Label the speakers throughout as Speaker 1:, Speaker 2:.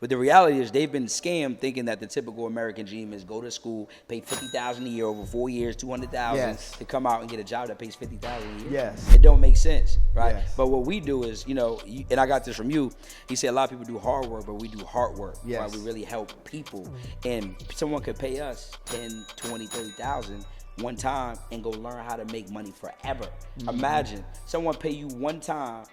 Speaker 1: But the reality is they've been scammed thinking that the typical American dream is go to school, pay $50,000 a year over 4 years, $200,000 to come out and get a job that pays $50,000 a year.
Speaker 2: Yes.
Speaker 1: It don't make sense, right?
Speaker 2: Yes.
Speaker 1: But what we do is, and I got this from you. He said a lot of people do hard work, but we do heart work.
Speaker 2: Yes.
Speaker 1: Right? We really help people. And someone could pay us 10, 20, 30,000 one time and go learn how to make money forever. Imagine someone pay you one time,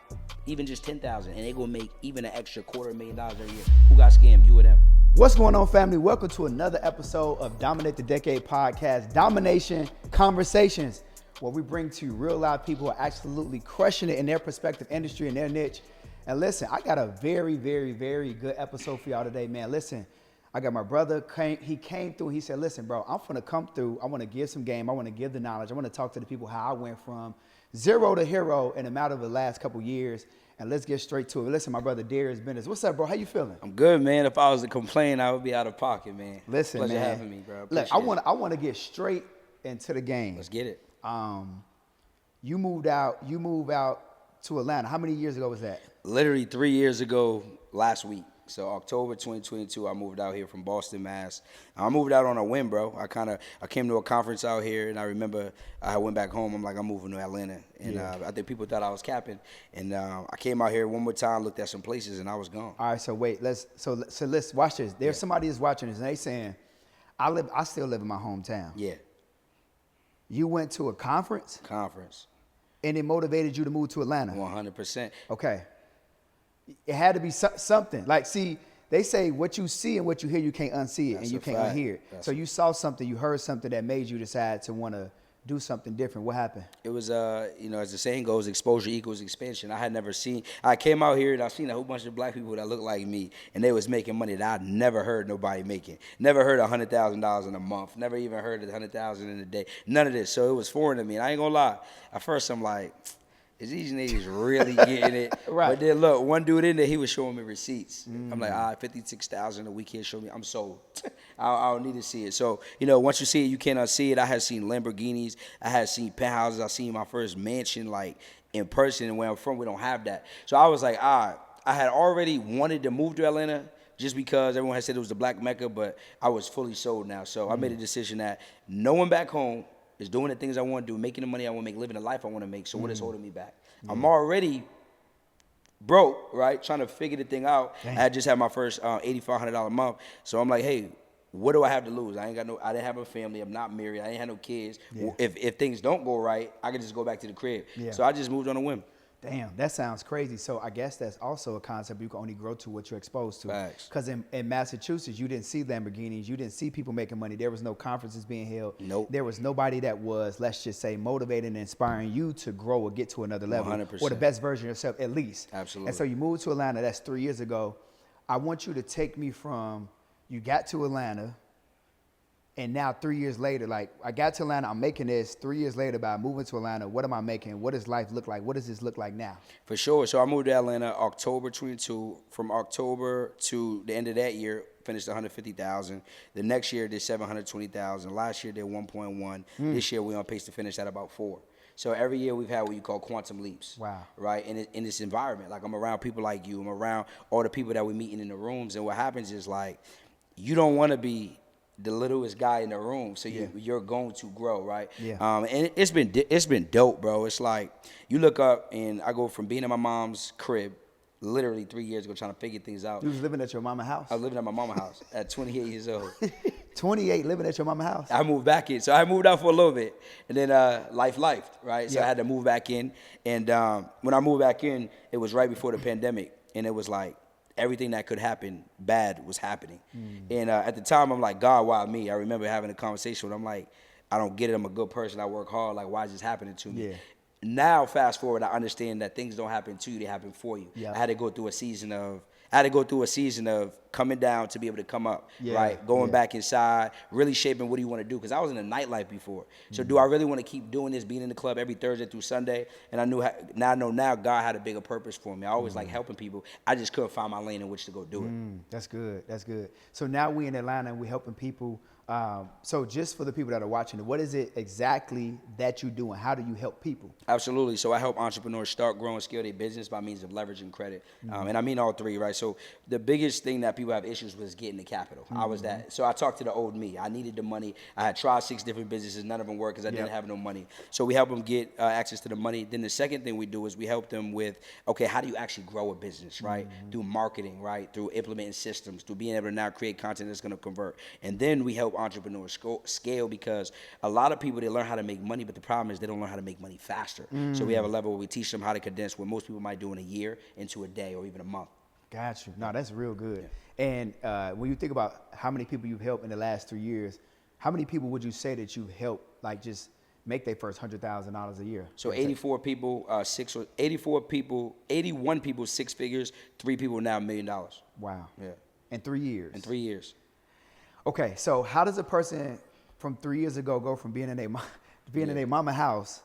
Speaker 1: even just 10,000, and they gonna make even an extra $250,000 a year. Who got scammed, you or them?
Speaker 2: What's going on, family? Welcome to another episode of Dominate the Decade podcast, Domination Conversations, where we bring to you real live people who are absolutely crushing it in their respective industry and their niche. And listen, I got a very, very, very good episode for y'all today, man. Listen, I got my brother, he came through, he said, listen, bro, I'm gonna come through, I wanna give some game, I wanna give the knowledge, I wanna talk to the people how I went from zero to hero in a matter of the last couple years, and let's get straight to it. Listen, my brother Darius Benders, what's up, bro? How you feeling?
Speaker 1: I'm good, man. If I was to complain, I would be out of pocket, man.
Speaker 2: Listen,
Speaker 1: Pleasure
Speaker 2: man.
Speaker 1: having me, bro.
Speaker 2: Look, I wanna get straight into the game.
Speaker 1: Let's get it.
Speaker 2: You moved out to Atlanta. How many years ago was that?
Speaker 1: Literally 3 years ago last week. So October 2022, I moved out here from Boston, Mass. I moved out on a whim, bro. I came to a conference out here, and I remember I went back home. I'm like, I'm moving to Atlanta, and I think people thought I was capping. And I came out here one more time, looked at some places, and I was gone.
Speaker 2: All right, so wait, let's watch this. There's somebody that's watching this, and they saying, I still live in my hometown.
Speaker 1: Yeah.
Speaker 2: You went to a conference, and it motivated you to move to Atlanta.
Speaker 1: 100%.
Speaker 2: Okay. It had to be something. Like, see, they say what you see and what you hear, you can't unsee it, and you can't unhear it. So you saw something, you heard something that made you decide to want to do something different. What happened?
Speaker 1: It was, as the saying goes, exposure equals expansion. I came out here and I seen a whole bunch of black people that looked like me, and they was making money that I'd never heard nobody making. Never heard $100,000 in a month. Never even heard of $100,000 in a day. None of this. So it was foreign to me. And I ain't gonna lie. At first, I'm like, is these niggas really getting it?
Speaker 2: Right.
Speaker 1: But then look, one dude in there, he was showing me receipts. I'm like, all right, 56,000 a week here, show me. I'm sold. I don't need to see it. So, once you see it, you can't unsee it. I had seen Lamborghinis. I had seen penthouses. I seen my first mansion, like, in person. And where I'm from, we don't have that. So I was like, all right. I had already wanted to move to Atlanta just because everyone had said it was the Black Mecca, but I was fully sold now. So I made a decision that no one back home is doing the things I want to do, making the money I want to make, living the life I want to make. So what is holding me back? I'm already broke, right? Trying to figure the thing out.
Speaker 2: Dang.
Speaker 1: I had just had my first $8,500 a month. So I'm like, hey, what do I have to lose? I didn't have a family. I'm not married. I ain't had no kids.
Speaker 2: Yeah.
Speaker 1: If things don't go right, I can just go back to the crib.
Speaker 2: Yeah.
Speaker 1: So I just moved on a whim.
Speaker 2: Damn, that sounds crazy. So I guess that's also a concept you can only grow to what you're exposed to.
Speaker 1: Facts.
Speaker 2: Because in Massachusetts, you didn't see Lamborghinis. You didn't see people making money. There was no conferences being held.
Speaker 1: Nope.
Speaker 2: There was nobody that was, let's just say, motivating and inspiring you to grow or get to another level.
Speaker 1: 100%.
Speaker 2: Or the best version of yourself, at least.
Speaker 1: Absolutely.
Speaker 2: And so you moved to Atlanta. That's 3 years ago. I want you to take me from you got to Atlanta, and now 3 years later, like, I got to Atlanta, I'm making this. 3 years later, by moving to Atlanta, what am I making? What does life look like? What does this look like now?
Speaker 1: For sure. So I moved to Atlanta October 22. From October to the end of that year, finished 150,000. The next year did 720,000. Last year did 1.1. This year we on pace to finish at about 4. So every year we've had what you call quantum leaps.
Speaker 2: Wow.
Speaker 1: Right? In this environment. Like, I'm around people like you. I'm around all the people that we're meeting in the rooms. And what happens is, like, you don't want to be the littlest guy in the room, so you're going to grow, right?
Speaker 2: Yeah.
Speaker 1: And it's been dope, bro. It's like you look up, and I go from being in my mom's crib, literally 3 years ago, trying to figure things out.
Speaker 2: You was living at your mama's house?
Speaker 1: I was living at my mama's house at 28 years old.
Speaker 2: 28, living at your mama's house?
Speaker 1: I moved back in, so I moved out for a little bit, and then life, right? So I had to move back in, and when I moved back in, it was right before the pandemic, and it was like, everything that could happen bad was happening. And at the time, I'm like, God, why me? I remember having a conversation with him, like, I don't get it. I'm a good person. I work hard. Like, why is this happening to me?
Speaker 2: Yeah.
Speaker 1: Now, fast forward, I understand that things don't happen to you. They happen for you.
Speaker 2: Yeah.
Speaker 1: I had to go through a season of coming down to be able to come up, right? Going back inside, really shaping what do you want to do? Because I was in the nightlife before. So do I really want to keep doing this, being in the club every Thursday through Sunday? And I know God had a bigger purpose for me. I always like helping people. I just couldn't find my lane in which to go do it.
Speaker 2: That's good. That's good. So now we in Atlanta and we're helping people. So just for the people that are watching, what is it exactly that you do and how do you help people?
Speaker 1: Absolutely. So I help entrepreneurs start, grow, and scale their business by means of leveraging credit. And I mean all three, right? So the biggest thing that people have issues with is getting the capital. I was that. So I talked to the old me. I needed the money. I had tried 6 different businesses. None of them worked because I didn't have no money. So we help them get access to the money. Then the second thing we do is we help them with, okay, how do you actually grow a business, right? Through marketing, right? Through implementing systems, through being able to now create content that's going to convert. And then we help entrepreneurs scale, because a lot of people, they learn how to make money, but the problem is they don't learn how to make money faster. So we have a level where we teach them how to condense what most people might do in a year into a day or even a month.
Speaker 2: Got you. No, that's real good. And when you think about how many people you've helped in the last 3 years, how many people would you say that you've helped, like, just make their first $100,000 a year?
Speaker 1: So 84 people, 81 people, 6 figures, 3 people now $1 million.
Speaker 2: Wow.
Speaker 1: Yeah.
Speaker 2: In 3 years?
Speaker 1: In 3 years.
Speaker 2: Okay, so how does a person from 3 years ago go from being in their mama house?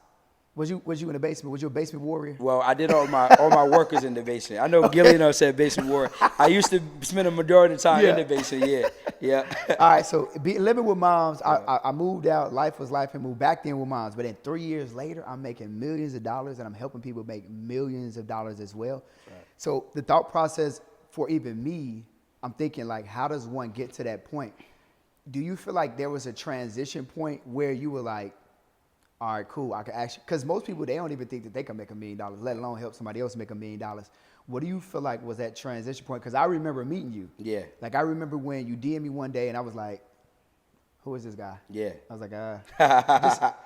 Speaker 2: Was you in the basement? Was you a basement warrior?
Speaker 1: Well, I did all my workers in the basement. I know Gillian said basement warrior. I used to spend a majority of the time in the basement. Yeah.
Speaker 2: All right, so living with moms, I moved out. Life was life, and moved back in with moms. But then 3 years later, I'm making millions of dollars, and I'm helping people make millions of dollars as well. Right. So the thought process for even me, I'm thinking, like, how does one get to that point? Do you feel like there was a transition point where you were like, all right, cool, I can actually, because most people, they don't even think that they can make $1 million, let alone help somebody else make $1 million. What do you feel like was that transition point? Because I remember meeting you.
Speaker 1: Yeah.
Speaker 2: Like, I remember when you DM'd me one day and I was like, who is this guy?
Speaker 1: Yeah.
Speaker 2: I was like,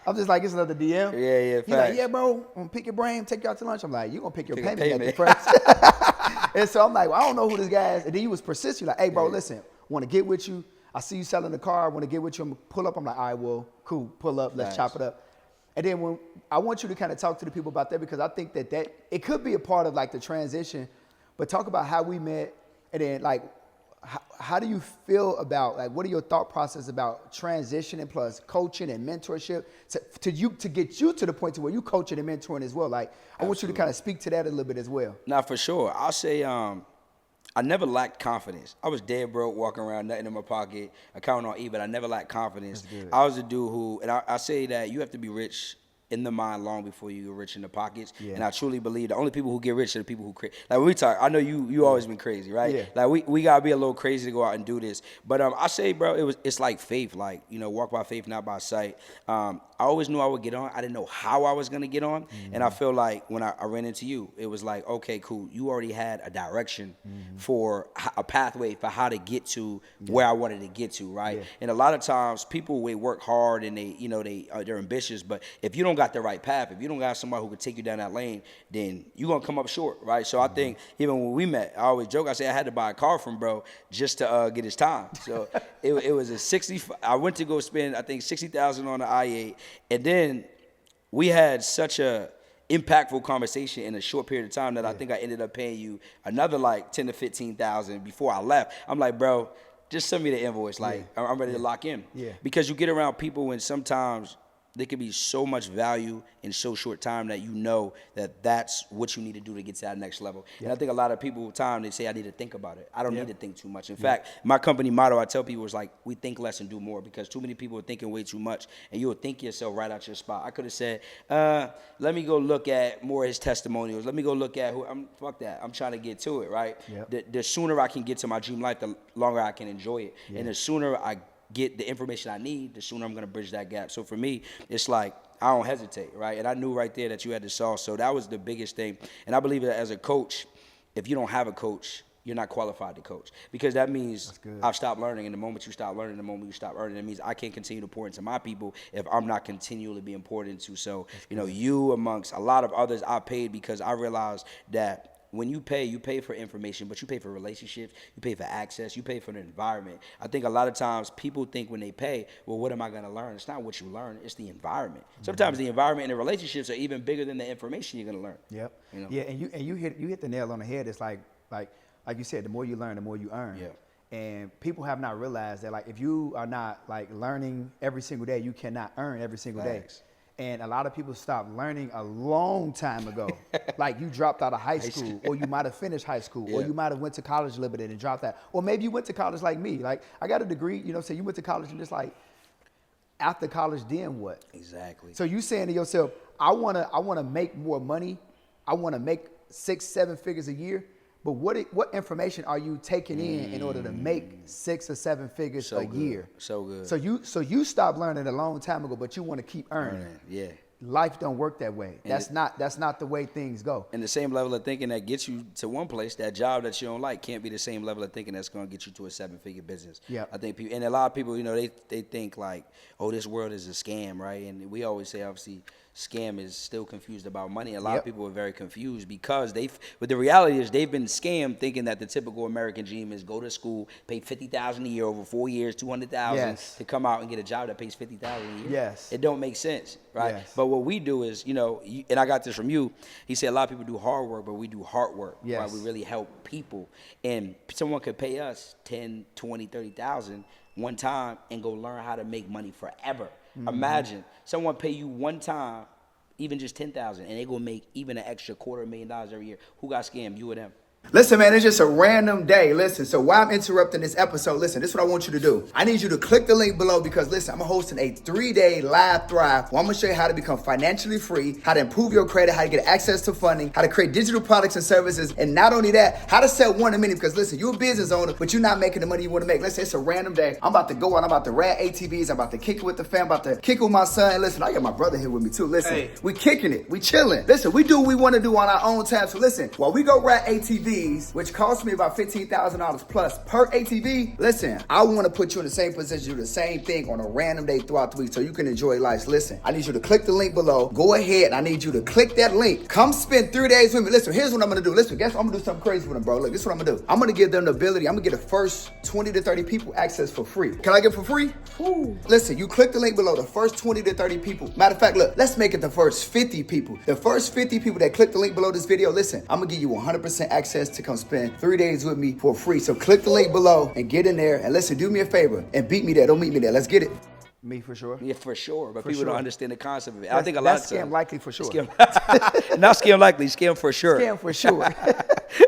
Speaker 2: I'm just like, it's another DM.
Speaker 1: Yeah.
Speaker 2: He's like, yeah, bro, I'm gonna pick your brain, take you out to lunch. I'm like, you gonna pick your payment method
Speaker 1: payment.
Speaker 2: first. And so I'm like, well, I don't know who this guy is. And then you was persistent. You're like, hey, bro, listen, want to get with you. I see you selling the car. I want to get with you. I'm gonna pull up. I'm like, all right, well, cool, pull up. Let's chop it up. And then when I want you to kind of talk to the people about that, because I think that it could be a part of like the transition, but talk about how we met, and then like how do you feel about, like, what are your thought process about transitioning plus coaching and mentorship to get you to the point to where you coaching and mentoring as well? Like, I want you to kind of speak to that a little bit as well.
Speaker 1: Now, for sure, I'll say I never lacked confidence. I was dead broke, walking around, nothing in my pocket, accounting on E, but I never lacked confidence. I was a dude who, and I say that you have to be rich in the mind long before you get rich in the pockets. Yeah. And I truly believe the only people who get rich are the people who create. Like, when we talk, I know you always been crazy, right? Yeah. Like, we gotta be a little crazy to go out and do this. But I say, bro, it's like faith. Like, walk by faith, not by sight. I always knew I would get on. I didn't know how I was gonna get on. And I feel like when I ran into you, it was like, okay, cool. You already had a direction for a pathway for how to get to where I wanted to get to, right? Yeah. And a lot of times people, they work hard and they're ambitious, but if you don't got the right path, if you don't got somebody who could take you down that lane, then you're gonna come up short, right? So I think even when we met, I always joke, I say I had to buy a car from bro just to get his time. So it was a 60. I went to go spend, I think, $60,000 on the I-8, and then we had such a impactful conversation in a short period of time that I think I ended up paying you another like $10,000 to $15,000 before I left. I'm like, bro, just send me the invoice. Like, I'm ready to lock in. Yeah. Because you get around people and sometimes there could be so much value in so short time that that's what you need to do to get to that next level. And I think a lot of people with time, they say, I need to think about it. I don't need to think too much. In fact, my company motto, I tell people, is like, we think less and do more, because too many people are thinking way too much, and you'll think yourself right out your spot. I could have said, let me go look at more of his testimonials. Let me go look at fuck that. I'm trying to get to it, right? Yep. The sooner I can get to my dream life, the longer I can enjoy it. And the sooner I get the information I need, the sooner I'm going to bridge that gap. So for me, it's like, I don't hesitate, right? And I knew right there that you had the sauce. So that was the biggest thing. And I believe that as a coach, if you don't have a coach, you're not qualified to coach, because that means I've stopped learning. And the moment you stop learning, the moment you stop earning, it means I can't continue to pour into my people if I'm not continually being poured into. So, you amongst a lot of others, I paid because I realized that when you pay for information, but you pay for relationships, you pay for access, you pay for the environment. I think a lot of times people think when they pay, well, what am I going to learn? It's not what you learn, it's the environment. Sometimes the environment and the relationships are even bigger than the information you're going to learn.
Speaker 2: Yep. Yeah, and you hit the nail on the head. It's like you said, the more you learn, the more you earn. Yeah. And people have not realized that, like, if you are not like learning every single day, you cannot earn every single day. And a lot of people stopped learning a long time ago. Like, you dropped out of high school, or you might have finished high school, or you might have went to college a little bit and dropped that. Or maybe you went to college like me. Like, I got a degree, so you went to college and just like, after college, then what?
Speaker 1: Exactly.
Speaker 2: So you saying to yourself, I wanna make more money. I wanna make 6-7 figures a year, But what information are you taking in order to make 6 or 7 figures a year?
Speaker 1: So good.
Speaker 2: So you stopped learning a long time ago, but you want to keep earning.
Speaker 1: Yeah.
Speaker 2: Life don't work that way. That's not the way things go.
Speaker 1: And the same level of thinking that gets you to one place, that job that you don't like, can't be the same level of thinking that's going to get you to a 7-figure business.
Speaker 2: Yeah.
Speaker 1: I think people, and a lot of people, they think like, oh, this world is a scam, right? And we always say, obviously, scam is still confused about money. A lot of people are very confused because but the reality is they've been scammed thinking that the typical American dream is go to school, pay $50,000 a year over 4 years, $200,000 to come out and get a job that pays $50,000 a year.
Speaker 2: Yes.
Speaker 1: It don't make sense, right?
Speaker 2: Yes.
Speaker 1: But what we do is, and I got this from you. He said a lot of people do hard work, but we do heart work.
Speaker 2: Yes.
Speaker 1: Right? We really help people. And someone could pay us 10, 20, 30,000 one time and go learn how to make money forever. Mm-hmm. Imagine someone pay you one time, even just 10,000, and they gonna make even an extra $250,000 every year. Who got scammed? You or them?
Speaker 2: Listen, man, it's just a random day. Listen, so while I'm interrupting this episode, listen, this is what I want you to do. I need you to click the link below because, listen, I'm hosting a 3-day live Thrive where I'm going to show you how to become financially free, how to improve your credit, how to get access to funding, how to create digital products and services, and not only that, how to sell one a minute because, listen, you're a business owner, but you're not making the money you want to make. Listen, it's a random day. I'm about to go out. I'm about to ride ATVs. I'm about to kick it with the fam. I'm about to kick it with my son. And listen, I got my brother here with me, too. Listen, we kicking it. We chilling. Listen, we do what we want to do on our own time. So, listen, while we go ride ATVs, which cost me about $15,000 plus per ATV. Listen, I want to put you in the same position, do the same thing on a random day throughout the week so you can enjoy life. Listen, I need you to click the link below. Go ahead. I need you to click that link. Come spend 3 days with me. Listen, here's what I'm going to do. Listen, guess what? I'm going to do something crazy with them, bro. Look, this is what I'm going to do. I'm going to give them the ability. I'm going to get the first 20 to 30 people access for free. Can I get it for free? Woo. Listen, you click the link below. The first 20 to 30 people. Matter of fact, look, let's make it the first 50 people. The first 50 people that click the link below this video, listen, I'm going to give you 100% access to come spend 3 days with me for free. So click the link below and get in there. And listen, do me a favor and beat me there. Don't meet me there. Let's get it. Me for sure.
Speaker 1: Yeah, for sure. But people
Speaker 2: sure.
Speaker 1: don't understand the concept of it. I think a lot of times.
Speaker 2: Scam likely for sure.
Speaker 1: Not scam likely, scam for sure.
Speaker 2: Scam for sure.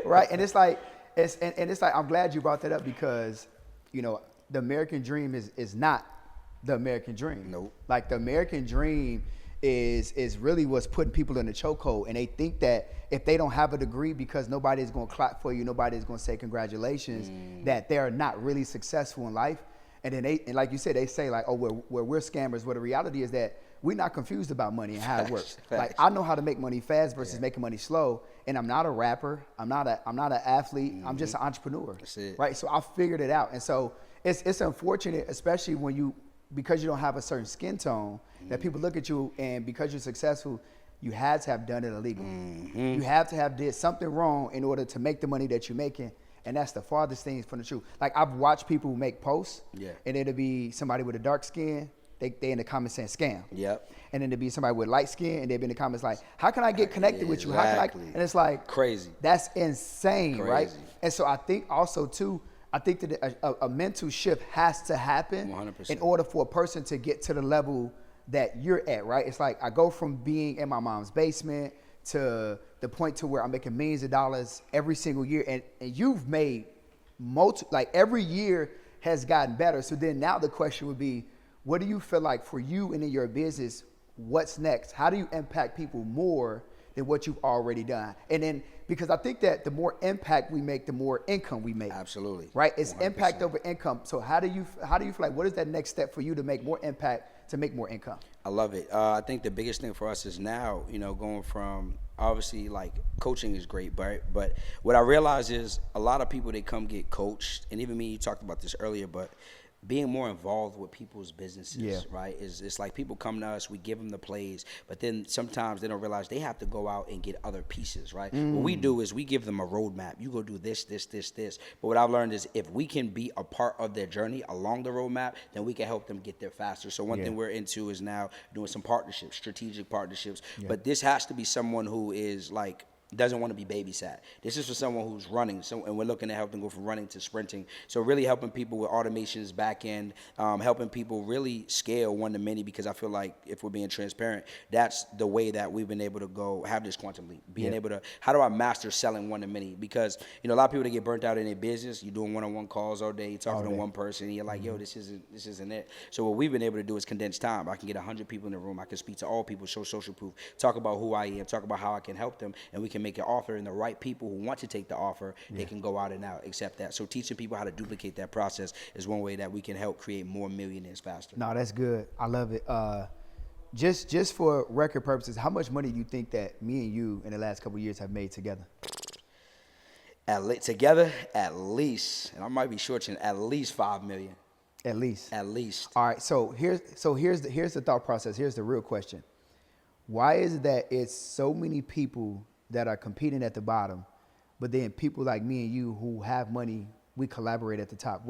Speaker 2: Right? And it's like, I'm glad you brought that up because, the American dream is not the American dream.
Speaker 1: Nope.
Speaker 2: Like the American dream is really what's putting people in the chokehold, and they think that if they don't have a degree because nobody's going to clap for you, nobody's going to say congratulations, that they're not really successful in life. And then and like you said, they say like, oh, we're scammers. Well, the reality is that we're not confused about money and how it works. Like I know how to make money fast versus making money slow, and I'm not a rapper. I'm not an athlete. I'm just an entrepreneur.
Speaker 1: That's it.
Speaker 2: Right? So I figured it out, and so it's unfortunate, especially when because you don't have a certain skin tone, that people look at you, and because you're successful, you had to have done it illegally. You have to have did something wrong in order to make the money that you're making. And that's the farthest thing from the truth. Like I've watched people who make posts, and it'll be somebody with a dark skin. They in the comments saying scam.
Speaker 1: Yep. And
Speaker 2: then there'll be somebody with light skin, and they'll be in the comments like, how can I get connected with you? How can I? And it's like
Speaker 1: crazy.
Speaker 2: That's insane, right? And so I think also too, that a mental shift has to happen
Speaker 1: 100%.
Speaker 2: in order for a person to get to the level that you're at, right? It's like I go from being in my mom's basement to the point to where I'm making millions of dollars every single year, and you've made like every year has gotten better. So then now the question would be, what do you feel like for you and in your business, what's next? How do you impact people more than what you've already done? And then, because I think that the more impact we make, the more income we make.
Speaker 1: Absolutely.
Speaker 2: Right? It's
Speaker 1: 100%.
Speaker 2: Impact over income. So how do you feel like, what is that next step for you to make more impact, to make more income?
Speaker 1: I love it. I think the biggest thing for us is now, going from obviously like coaching is great, but what I realize is a lot of people, they come get coached, and even me, you talked about this earlier, but being more involved with people's businesses, right? It's like people come to us, we give them the plays, but then sometimes they don't realize they have to go out and get other pieces, right? What we do is we give them a roadmap. You go do this, this, this, this. But what I've learned is if we can be a part of their journey along the roadmap, then we can help them get there faster. So one thing we're into is now doing some partnerships, strategic partnerships. But this has to be someone who is like, doesn't want to be babysat. This is for someone who's running, and we're looking to help them go from running to sprinting. So really helping people with automations back end, helping people really scale one to many, because I feel like if we're being transparent, that's the way that we've been able to go have this quantum leap. Being able to, how do I master selling one to many? Because a lot of people that get burnt out in their business, you're doing one-on-one calls all day, you're talking to one person, and you're like, yo, this isn't it. So what we've been able to do is condense time. I can get 100 people in the room. I can speak to all people, show social proof, talk about who I am, talk about how I can help them, and we can can make an offer, and the right people who want to take the offer, they can go out and now accept that. So teaching people how to duplicate that process is one way that we can help create more millionaires faster.
Speaker 2: No, that's good. I love it. Just for record purposes, how much money do you think that me and you in the last couple of years have made together?
Speaker 1: Together, at least, and I might be shorting, at least 5 million.
Speaker 2: At least.
Speaker 1: At least.
Speaker 2: All right. So here's the thought process. Here's the real question. Why is it that it's so many people that are competing at the bottom, but then people like me and you who have money, we collaborate at the top?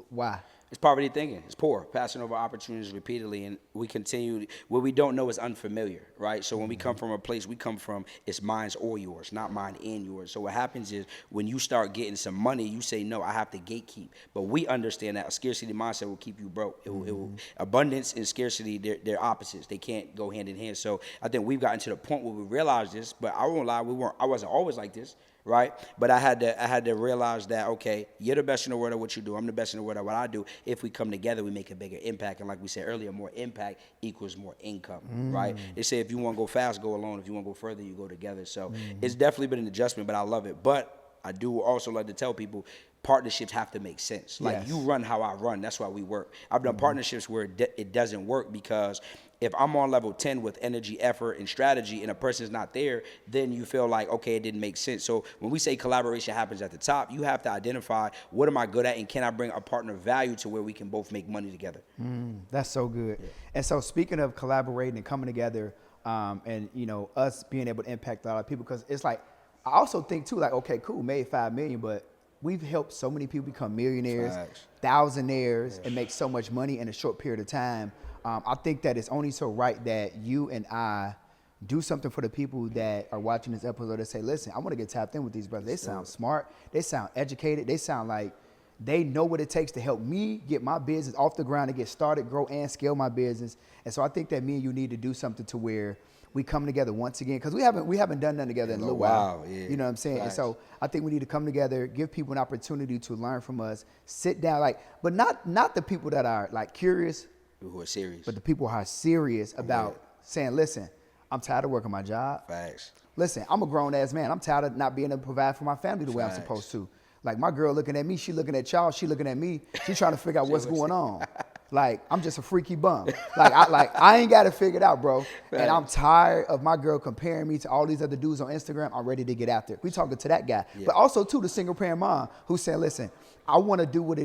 Speaker 2: Why?
Speaker 1: It's poverty thinking. It's poor, passing over opportunities repeatedly, and we continue. What we don't know is unfamiliar, right? So when we come from a place, we come from, it's mine's or yours, not mine and yours. So what happens is when you start getting some money, you say, no, I have to gatekeep. But we understand that a scarcity mindset will keep you broke. It will, abundance and scarcity, they're opposites. They can't go hand in hand. So I think we've gotten to the point where we realize this, but I won't lie, I wasn't always like this. Right, but I had to realize that, okay, you're the best in the world at what you do. I'm the best in the world at what I do. If we come together, we make a bigger impact. And like we said earlier, more impact equals more income. Right? They say if you want to go fast, go alone. If you want to go further, you go together. So it's definitely been an adjustment, but I love it. But I do also like to tell people, partnerships have to make sense. Like you run how I run. That's why we work. I've done partnerships where it doesn't work because if I'm on level 10 with energy, effort, and strategy, and a person's not there, then you feel like, okay, it didn't make sense. So when we say collaboration happens at the top, you have to identify what am I good at and can I bring a partner value to where we can both make money together.
Speaker 2: That's so good. Yeah. And so speaking of collaborating and coming together, and us being able to impact a lot of people, because it's like, I also think too, like, okay, cool, made 5 million, but we've helped so many people become millionaires, thousandaires, and make so much money in a short period of time. I think that it's only so right that you and I do something for the people that are watching this episode that say, listen, I want to get tapped in with these brothers. They sound smart. They sound educated. They sound like they know what it takes to help me get my business off the ground and get started, grow, and scale my business. And so I think that me and you need to do something to where we come together once again, because we haven't done nothing together in a little while.
Speaker 1: Yeah.
Speaker 2: You know what I'm saying? Nice. And so I think we need to come together, give people an opportunity to learn from us, sit down, but not the people that are like curious,
Speaker 1: who are serious,
Speaker 2: but the people who are serious about saying, listen, I'm tired of working my job.
Speaker 1: Facts.
Speaker 2: Listen, I'm a grown ass man. I'm tired of not being able to provide for my family the way I'm supposed to. Like my girl looking at me, she looking at y'all, she looking at me, she trying to figure out what's going on. Like I'm just a freaky bum. I ain't got to figure it out, bro. Right. And I'm tired of my girl comparing me to all these other dudes on Instagram. I'm ready to get after it. We talking to that guy, but also to the single parent mom who said, listen, I want to do what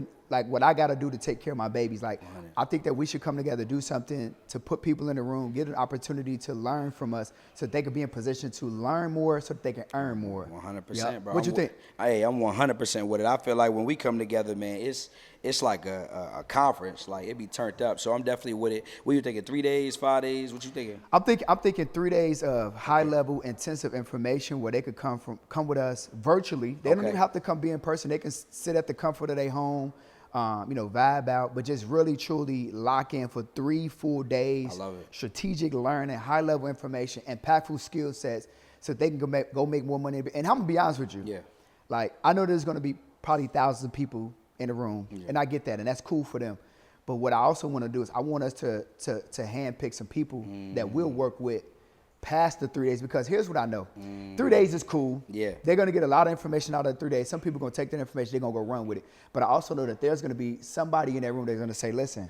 Speaker 2: I got to do to take care of my babies. Like, 100. I think that we should come together, do something to put people in the room, get an opportunity to learn from us so that they can be in position to learn more so that they can earn more.
Speaker 1: 100%, bro.
Speaker 2: What you think?
Speaker 1: Hey, I'm 100% with it. I feel like when we come together, man, it's like a conference. Like, it be turned up. So I'm definitely with it. What you thinking, 3 days, 5 days? What you thinking?
Speaker 2: I'm thinking 3 days of high-level, intensive information where they could come with us virtually. They don't even have to come be in person. They can sit at the comfort of their home, vibe out, but just really, truly lock in for 3 full days.
Speaker 1: I love it.
Speaker 2: Strategic learning, high-level information, impactful skill sets so they can go make more money. And I'm going to be honest with you.
Speaker 1: Yeah.
Speaker 2: Like, I know there's going to be probably thousands of people in the room, and I get that, and that's cool for them. But what I also want to do is I want us to handpick some people that we'll work with past the 3 days, because here's what I know. 3 days is cool.
Speaker 1: Yeah.
Speaker 2: They're going to get a lot of information out of 3 days. Some people are going to take that information, they're going to go run with it. But I also know that there's going to be somebody in that room that's going to say, listen,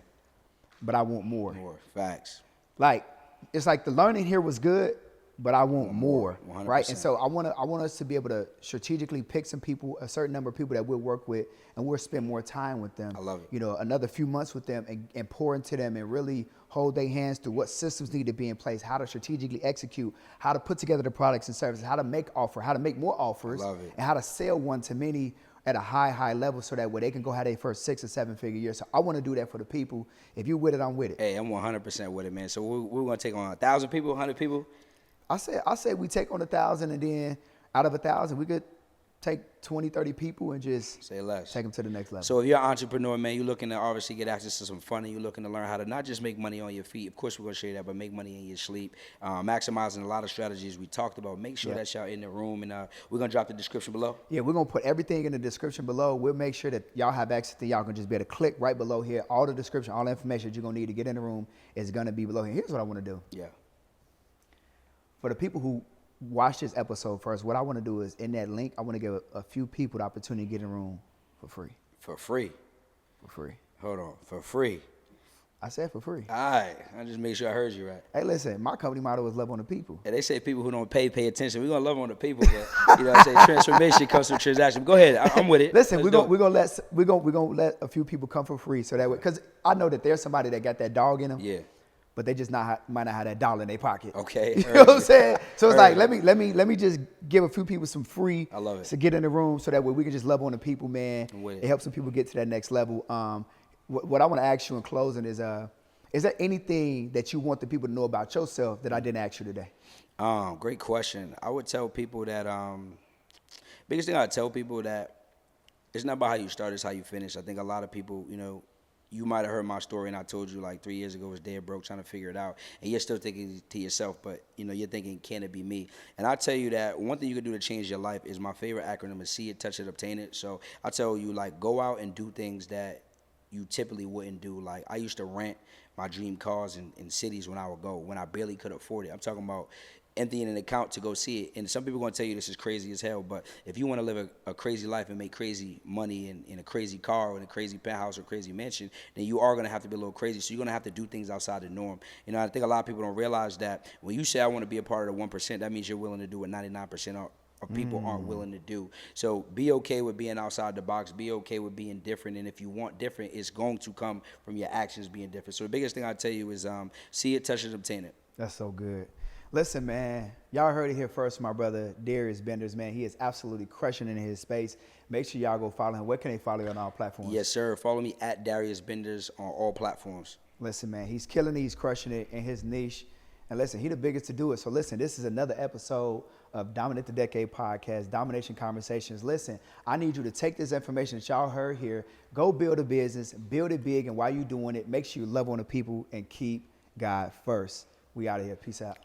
Speaker 2: but I want more.
Speaker 1: More. Facts.
Speaker 2: Like, it's like the learning here was good, but I want more,
Speaker 1: 100%.
Speaker 2: right? And so I want us to be able to strategically pick some people, a certain number of people that we'll work with, and we'll spend more time with them.
Speaker 1: I love it.
Speaker 2: Another few months with them and pour into them and really hold their hands through what systems need to be in place, how to strategically execute, how to put together the products and services, how to make how to make more offers,
Speaker 1: I love it.
Speaker 2: and how to sell one to many at a high level so that way they can go have their first 6 or 7 figure year. So I want to do that for the people. If you're with it, I'm with it.
Speaker 1: Hey, I'm 100% with it, man. So we're going to take on 1,000 people, 100 people?
Speaker 2: I say we take on 1,000, and then out of 1,000, we could take 20, 30 people and just
Speaker 1: say less.
Speaker 2: Take them to the next level.
Speaker 1: So if you're an entrepreneur, man, you're looking to obviously get access to some fun, and you're looking to learn how to not just make money on your feet. Of course, we're going to show you that, but make money in your sleep. Maximizing a lot of strategies we talked about. Make sure that y'all in the room, and we're going to drop the description below. Yeah, we're going to put everything in the description below. We'll make sure that y'all have access to y'all can just be able to click right below here. All the description, all the information that you're going to need to get in the room is going to be below here. Here's what I want to do. Yeah. For the people who
Speaker 2: watch this episode first, what I want to do is in that link, I want to give a few people the opportunity to get in the room for free.
Speaker 1: For free?
Speaker 2: For free.
Speaker 1: Hold on. For free?
Speaker 2: I said for free.
Speaker 1: All right. I just make sure I heard you right.
Speaker 2: Hey, listen, my company motto is love on the people.
Speaker 1: Yeah, they say people who don't pay attention. We're going to love on the people, but, you know what I'm saying, transformation comes from transaction. Go ahead. I'm with it.
Speaker 2: Listen, we're gonna let a few people come for free so that way, because I know that there's somebody that got that dog in them.
Speaker 1: Yeah.
Speaker 2: But they just might not have that dollar in their pocket.
Speaker 1: Okay.
Speaker 2: You know what I'm saying? So it's like, let me just give a few people some free.
Speaker 1: I love it.
Speaker 2: To get in the room so that way we can just love on the people, man.
Speaker 1: I'm with it.
Speaker 2: It helps some people get to that next level. What I want to ask you in closing is there anything that you want the people to know about yourself that I didn't ask you today?
Speaker 1: Great question. I would tell people that biggest thing I tell people that it's not about how you start, it's how you finish. I think a lot of people, you know, you might have heard my story and I told you like 3 years ago I was dead broke trying to figure it out. And you're still thinking to yourself, but you know, you're thinking, can it be me? And I tell you that one thing you can do to change your life is my favorite acronym is see it, touch it, obtain it. So I tell you, like, go out and do things that you typically wouldn't do. Like, I used to rent my dream cars in cities when I would go, when I barely could afford it. I'm talking about emptying an account to go see it. And some people are going to tell you this is crazy as hell, but if you want to live a crazy life and make crazy money in a crazy car or in a crazy penthouse or crazy mansion, then you are going to have to be a little crazy. So you're going to have to do things outside the norm. You know, I think a lot of people don't realize that when you say I want to be a part of the 1%, that means you're willing to do what 99% of people aren't willing to do. So be okay with being outside the box. Be okay with being different. And if you want different, it's going to come from your actions being different. So the biggest thing I tell you is see it, touch it, obtain it.
Speaker 2: That's so good. Listen, man, y'all heard it here first from my brother, Darius Benders, man. He is absolutely crushing in his space. Make sure y'all go follow him. Where can they follow you on all platforms?
Speaker 1: Yes, sir. Follow me at Darius Benders on all platforms.
Speaker 2: Listen, man, he's killing it. He's crushing it in his niche. And listen, he the biggest to do it. So listen, this is another episode of Dominate the Decade podcast, Domination Conversations. Listen, I need you to take this information that y'all heard here, go build a business, build it big, and while you're doing it, make sure you love on the people and keep God first. We out of here. Peace out.